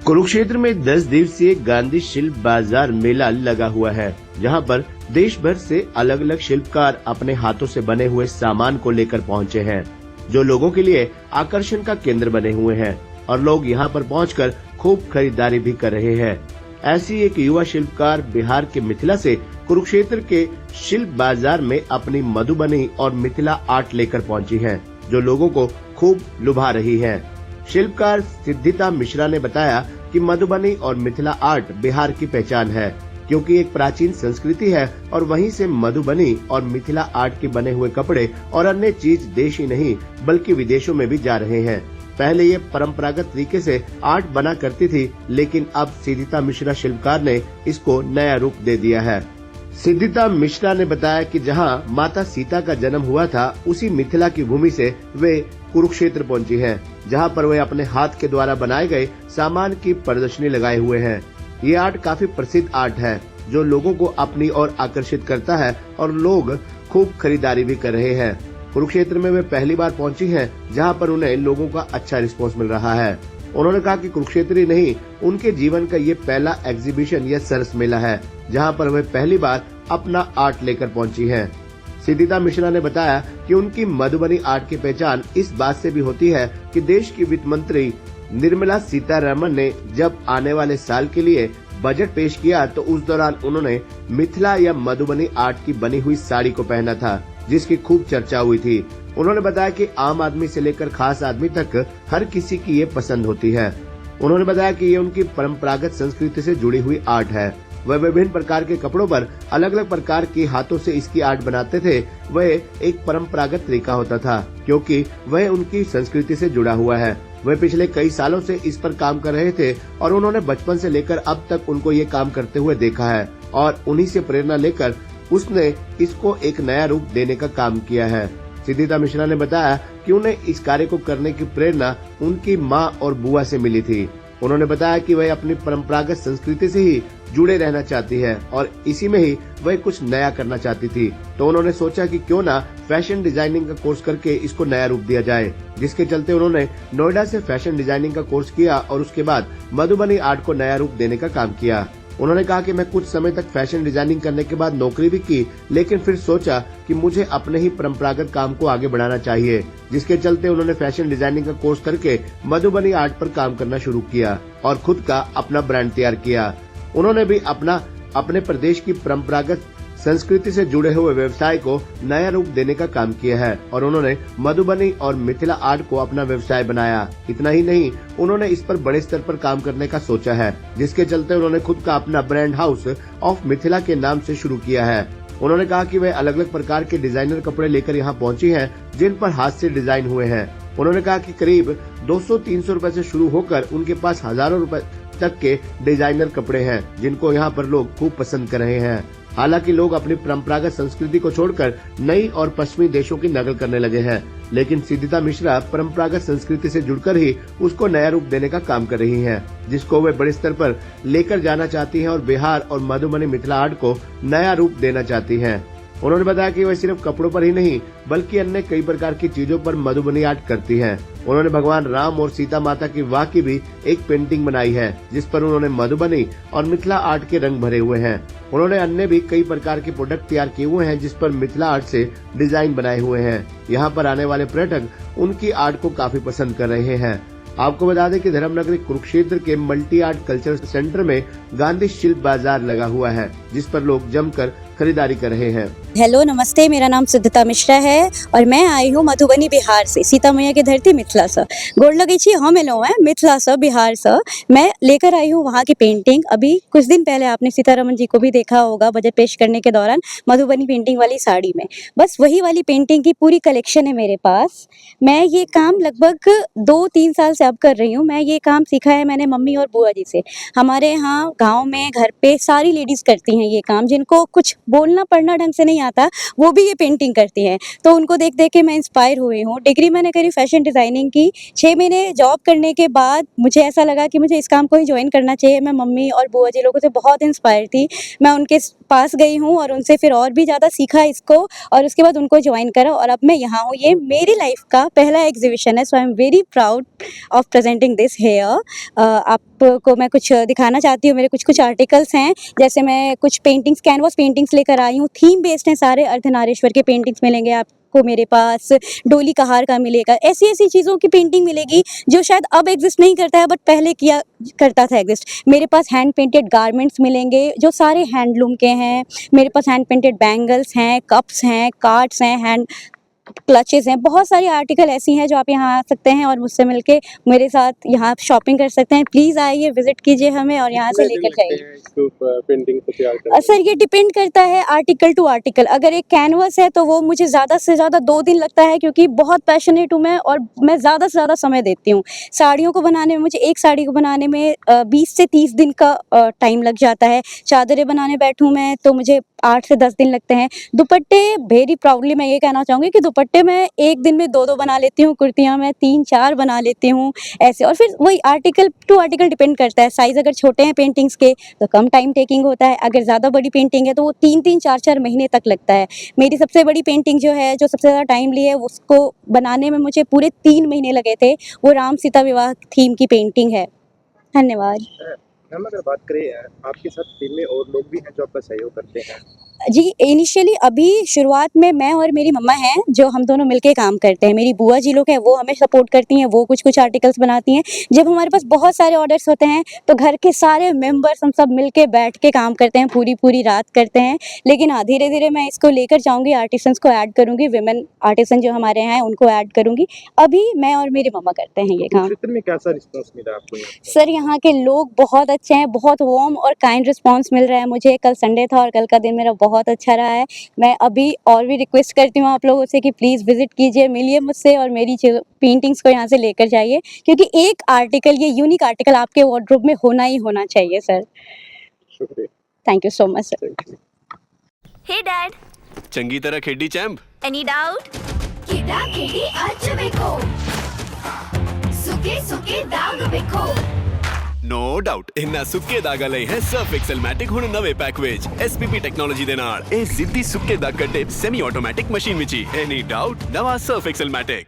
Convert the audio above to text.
कुरुक्षेत्र में 10 दिवसीय गांधी शिल्प बाजार मेला लगा हुआ है, जहां पर देश भर से अलग अलग शिल्पकार अपने हाथों से बने हुए सामान को लेकर पहुंचे हैं, जो लोगों के लिए आकर्षण का केंद्र बने हुए हैं और लोग यहां पर पहुंचकर खूब खरीदारी भी कर रहे हैं। ऐसी एक युवा शिल्पकार बिहार के मिथिला से कुरुक्षेत्र के शिल्प बाजार में अपनी मधुबनी और मिथिला आर्ट लेकर पहुंची है, जो लोगों को खूब लुभा रही है। शिल्पकार सिद्धिता मिश्रा ने बताया कि मधुबनी और मिथिला आर्ट बिहार की पहचान है, क्योंकि एक प्राचीन संस्कृति है और वहीं से मधुबनी और मिथिला आर्ट के बने हुए कपड़े और अन्य चीज देश ही नहीं बल्कि विदेशों में भी जा रहे हैं। पहले ये परंपरागत तरीके से आर्ट बना करती थी, लेकिन अब सिद्धिता मिश्रा शिल्पकार ने इसको नया रूप दे दिया है। सिद्धिता मिश्रा ने बताया कि जहां माता सीता का जन्म हुआ था, उसी मिथिला की भूमि से वे कुरुक्षेत्र पहुंची हैं, जहां पर वे अपने हाथ के द्वारा बनाए गए सामान की प्रदर्शनी लगाए हुए हैं। ये आर्ट काफी प्रसिद्ध आर्ट है, जो लोगों को अपनी ओर आकर्षित करता है और लोग खूब खरीदारी भी कर रहे हैं। कुरुक्षेत्र में वे पहली बार पहुंची हैं, जहां पर उन्हें लोगों का अच्छा रिस्पॉन्स मिल रहा है। उन्होंने कहा कि कुरुक्षेत्र ही नहीं, उनके जीवन का ये पहला एग्जीबिशन या सरस मेला है, जहां पर वे पहली बार अपना आर्ट लेकर पहुंची हैं। सिद्धिता मिश्रा ने बताया कि उनकी मधुबनी आर्ट की पहचान इस बात से भी होती है कि देश की वित्त मंत्री निर्मला सीतारमण ने जब आने वाले साल के लिए बजट पेश किया, तो उस दौरान उन्होंने मिथिला या मधुबनी आर्ट की बनी हुई साड़ी को पहना था, जिसकी खूब चर्चा हुई थी। उन्होंने बताया कि आम आदमी से लेकर खास आदमी तक हर किसी की ये पसंद होती है। उन्होंने बताया कि ये उनकी परंपरागत संस्कृति से जुड़ी हुई आर्ट है। वह विभिन्न प्रकार के कपड़ों पर अलग अलग प्रकार के हाथों से इसकी आर्ट बनाते थे। वह एक परंपरागत तरीका होता था, क्योंकि वह उनकी संस्कृति से जुड़ा हुआ है। वह पिछले कई सालों से इस पर काम कर रहे थे और उन्होंने बचपन से लेकर अब तक उनको ये काम करते हुए देखा है और उन्हीं से प्रेरणा लेकर उसने इसको एक नया रूप देने का काम किया है। सिद्धिता मिश्रा ने बताया कि उन्हें इस कार्य को करने की प्रेरणा उनकी मां और बुआ से मिली थी। उन्होंने बताया कि वह अपनी परंपरागत संस्कृति से ही जुड़े रहना चाहती है और इसी में ही वह कुछ नया करना चाहती थी, तो उन्होंने सोचा कि क्यों ना फैशन डिजाइनिंग का कोर्स करके इसको नया रूप दिया जाए, जिसके चलते उन्होंने नोएडा से फैशन डिजाइनिंग का कोर्स किया और उसके बाद मधुबनी आर्ट को नया रूप देने का काम किया। उन्होंने कहा कि मैं कुछ समय तक फैशन डिजाइनिंग करने के बाद नौकरी भी की, लेकिन फिर सोचा कि मुझे अपने ही परंपरागत काम को आगे बढ़ाना चाहिए, जिसके चलते उन्होंने फैशन डिजाइनिंग का कोर्स करके मधुबनी आर्ट पर काम करना शुरू किया और खुद का अपना ब्रांड तैयार किया। उन्होंने भी अपने प्रदेश की परंपरागत संस्कृति से जुड़े हुए व्यवसाय को नया रूप देने का काम किया है और उन्होंने मधुबनी और मिथिला आर्ट को अपना व्यवसाय बनाया। इतना ही नहीं, उन्होंने इस पर बड़े स्तर पर काम करने का सोचा है, जिसके चलते उन्होंने खुद का अपना ब्रांड हाउस ऑफ मिथिला के नाम से शुरू किया है। उन्होंने कहा कि वे अलग अलग प्रकार के डिजाइनर कपड़े लेकर यहाँ पहुंची हैं, जिन पर हाथ से डिजाइन हुए हैं। उन्होंने कहा कि करीब 200-300 रुपए से शुरू होकर उनके पास हजारों रुपए तक के डिजाइनर कपड़े हैं, जिनको यहाँ पर लोग खूब पसंद कर रहे हैं। हालांकि लोग अपनी परंपरागत संस्कृति को छोड़कर नई और पश्चिमी देशों की नकल करने लगे हैं, लेकिन सिद्धिता मिश्रा परंपरागत संस्कृति से जुड़कर ही उसको नया रूप देने का काम कर रही हैं, जिसको वे बड़े स्तर पर लेकर जाना चाहती हैं और बिहार और मधुबनी मिथिला आर्ट को नया रूप देना चाहती हैं। उन्होंने बताया कि वह सिर्फ कपड़ों पर ही नहीं बल्कि अन्य कई प्रकार की चीजों पर मधुबनी आर्ट करती हैं। उन्होंने भगवान राम और सीता माता की वाह की भी एक पेंटिंग बनाई है, जिस पर उन्होंने मधुबनी और मिथिला आर्ट के रंग भरे हुए हैं। उन्होंने अन्य भी कई प्रकार के प्रोडक्ट तैयार किए हुए हैं, जिस पर मिथिला आर्ट से डिजाइन बनाए हुए हैं। यहाँ पर आने वाले पर्यटक उनकी आर्ट को काफी पसंद कर रहे हैं। आपको बता दें कि धर्मनगरी कुरुक्षेत्र के मल्टी आर्ट कल्चर सेंटर में गांधी शिल्प बाजार लगा हुआ है, जिस पर लोग जमकर खरीदारी कर रहे हैं। हेलो नमस्ते, मेरा नाम सिद्धिता मिश्रा है और मैं आई हूँ मधुबनी बिहार से, सीता मैया की धरती मिथिला से। गोड़ लगे छी हम एलो हैं मिथिला से, बिहार से। मैं लेकर आई हूँ वहाँ की पेंटिंग। अभी कुछ दिन पहले आपने सीतारमण जी को भी देखा होगा बजट पेश करने के दौरान मधुबनी पेंटिंग वाली साड़ी में। बस वही वाली पेंटिंग की पूरी कलेक्शन है मेरे पास। मैं ये काम लगभग 2-3 साल से अब कर रही हूँ। मैं ये काम सीखा है मैंने मम्मी और बुआ जी से। हमारे यहाँ गाँव में घर पे सारी लेडीज करती हैं ये काम, जिनको कुछ बोलना पढ़ना ढंग से नहीं आता, वो भी ये पेंटिंग करती हैं। तो उनको देख देख के मैं इंस्पायर हुई हूँ। डिग्री मैंने करी फैशन डिज़ाइनिंग की। 6 महीने जॉब करने के बाद मुझे ऐसा लगा कि मुझे इस काम को ही जॉइन करना चाहिए। मैं मम्मी और बुआ जी लोगों से बहुत इंस्पायर थी। मैं उनके पास गई हूँ और उनसे फिर और भी ज़्यादा सीखा इसको और उसके बाद उनको जॉइन करा और अब मैं यहाँ हूँ। ये मेरी लाइफ का पहला एग्जीबिशन है, so I am very proud of presenting this here. आपको मैं कुछ दिखाना चाहती हूँ। मेरे कुछ आर्टिकल्स हैं, जैसे मैं कुछ पेंटिंग्स, कैनवास पेंटिंग्स लेकर आई हूँ। थीम बेस्ड हैं सारे। अर्धनारीश्वर के पेंटिंग्स मिलेंगे आपको मेरे पास, डोली कहार का मिलेगा। ऐसी चीज़ों की पेंटिंग मिलेगी जो शायद अब एग्जिस्ट नहीं करता है, बट पहले किया करता था एग्जिस्ट। मेरे पास हैंड पेंटेड गारमेंट्स मिलेंगे जो सारे हैंडलूम के हैं। मेरे पास हैंड पेंटेड बैंगल्स हैं, कप्स हैं, कार्ड्स हैं, हैंड क्लचेस हैं। बहुत सारी आर्टिकल ऐसी हैं जो आप यहाँ आ सकते हैं और मुझसे मिलके मेरे साथ यहाँ शॉपिंग कर सकते हैं। प्लीज़ आइए, विजिट कीजिए हमें और यहाँ से लेकर जाइए। पेंटिंग को तैयार करने सर ये डिपेंड करता है आर्टिकल टू आर्टिकल। अगर एक कैनवस है तो वो मुझे ज़्यादा से ज़्यादा 2 दिन लगता है, क्योंकि बहुत पैशनेट हूँ मैं और मैं ज़्यादा से ज़्यादा समय देती हूँ। साड़ियों को बनाने में मुझे, एक साड़ी को बनाने में 20 से 30 दिन का टाइम लग जाता है। चादरें बनाने बैठूँ मैं तो मुझे 8 से 10 दिन लगते हैं। दुपट्टे वेरी प्राउडली मैं ये कहना चाहूँगी कि दुपट्टे मैं एक दिन में 2-2 बना लेती हूँ, कुर्तियाँ मैं 3-4 बना लेती हूँ ऐसे। और फिर वही आर्टिकल टू आर्टिकल डिपेंड करता है। साइज़ अगर छोटे हैं पेंटिंग्स के तो कम टाइम टेकिंग होता है, अगर ज़्यादा बड़ी पेंटिंग है तो वो 3-3 4-4 महीने तक लगता है। मेरी सबसे बड़ी पेंटिंग जो है, जो सबसे ज़्यादा टाइम ली है, उसको बनाने में मुझे पूरे 3 महीने लगे थे। वो राम सीता विवाह थीम की पेंटिंग है। धन्यवाद। मैम, अगर बात करें आपके साथ टीम में और लोग भी हैं जो आपका सहयोग करते हैं? जी, इनिशियली अभी शुरुआत में मैं और मेरी मम्मा हैं जो हम दोनों मिलके काम करते हैं। मेरी बुआ जी लोग हैं, वो हमें सपोर्ट करती हैं, वो कुछ आर्टिकल्स बनाती हैं। जब हमारे पास बहुत सारे ऑर्डर्स होते हैं तो घर के सारे मेंबर्स हम सब मिलके बैठ के काम करते हैं, पूरी रात करते हैं। लेकिन हाँ, धीरे-धीरे मैं इसको लेकर जाऊँगी, आर्टिसंस को ऐड करूँगी, विमेन आर्टिसन जो हमारे यहाँ हैं उनको ऐड करूँगी। अभी मैं और मेरी मम्मा करते हैं ये काम। क्षेत्र में कैसा रिस्पांस मिला आपको यहाँ पे? सर यहाँ के लोग बहुत अच्छे हैं, बहुत वार्म और काइंड रिस्पांस मिल रहा है मुझे। कल संडे था और कल का दिन मेरा बहुत अच्छा रहा है। मैं अभी और भी रिक्वेस्ट करती हूँ आप लोगों से कि प्लीज़ विजिट कीजिए, मिलिए मुझसे और मेरी पेंटिंग्स को यहाँ से लेकर जाइए, क्योंकि एक आर्टिकल, ये यूनिक आर्टिकल आपके वार्डरोब में होना ही होना चाहिए सर। शुक्रिया। Thank you so much sir. Thank you. Hey Dad, ਚੰਗੀ ਤਰ੍ਹਾਂ ਖੇਡੀ ਚੈਂਪ। any doubt? ਕਿਦਾਂ ਖੇਡੀ ਅੱਜ ਵੇਖੋ ਸੁੱਕੇ ਸੁੱਕੇ ਦਾਗ ਵੇਖੋ ਨੋ ਡਾਊਟ ਇਹਨਾਂ ਸੁੱਕੇ ਦਾਗਾਂ ਲਈ ਹੈ ਸਰਫ ਐਕਸਲਮੈਟਿਕ ਹੁਣ ਨਵੇਂ ਪੈਕ ਵਿੱਚ SPP ਟੈਕਨੋਲੋਜੀ ਦੇ ਨਾਲ ਇਹ ਜ਼ਿੱਦੀ ਸੁੱਕੇ ਦਾਗ ਕੱਢੇ ਸੈਮੀ ਆਟੋਮੈਟਿਕ ਮਸ਼ੀਨ ਵਿੱਚ ਹੀ। ਐਨੀ ਡਾਊਟ ਨਵਾਂ ਸਰਫ ਐਕਸਲਮੈਟਿਕ।